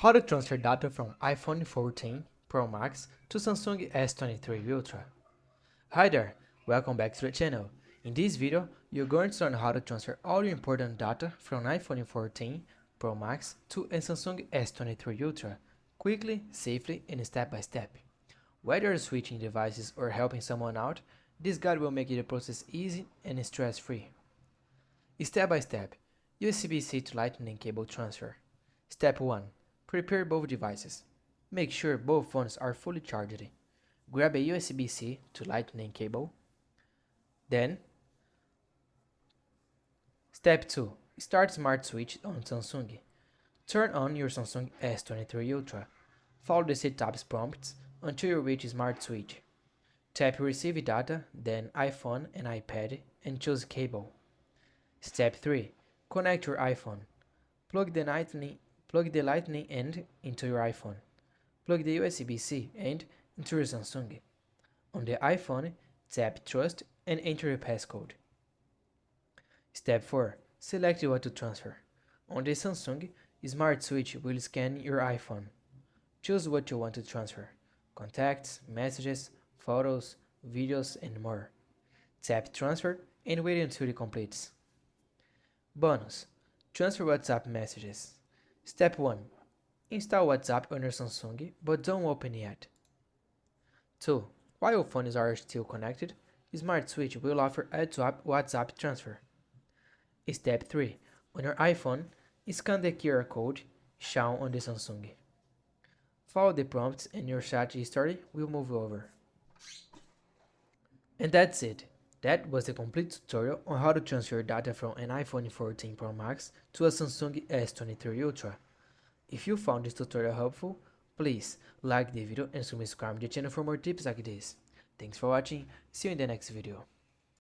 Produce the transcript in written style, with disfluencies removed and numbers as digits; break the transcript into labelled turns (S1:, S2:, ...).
S1: How to transfer data from iPhone 14 Pro Max to Samsung S23 Ultra. Hi there, welcome back to the channel. In this video, you're going to learn how to transfer all your important data from iPhone 14 Pro Max to a Samsung S23 Ultra quickly, safely, and step by step. Whether you're switching devices or helping someone out, this guide will make the process easy and stress-free. Step by step, USB-C to Lightning cable transfer. Step 1. Prepare both devices. Make sure both phones are fully charged. Grab a USB-C to Lightning cable. Then, Step 2. Start Smart Switch on Samsung. Turn on your Samsung S23 Ultra. Follow the setup prompts until you reach Smart Switch. Tap Receive Data, then iPhone and iPad, and choose Cable. Step 3. Connect your iPhone. Plug the Lightning end into your iPhone. Plug the USB-C end into your Samsung. On the iPhone, tap Trust and enter your passcode. Step 4. Select what to transfer. On the Samsung, Smart Switch will scan your iPhone. Choose what you want to transfer: contacts, messages, photos, videos, and more. Tap Transfer and wait until it completes. Bonus: transfer WhatsApp messages. Step 1. Install WhatsApp on your Samsung, but don't open yet. 2. While your phones are still connected, Smart Switch will offer add-to-app WhatsApp transfer. Step 3. On your iPhone, scan the QR code shown on the Samsung. Follow the prompts and your chat history will move over. And that's it. That was a complete tutorial on how to transfer data from an iPhone 14 Pro Max to a Samsung S23 Ultra. If you found this tutorial helpful, please like the video and subscribe to the channel for more tips like this. Thanks for watching, see you in the next video.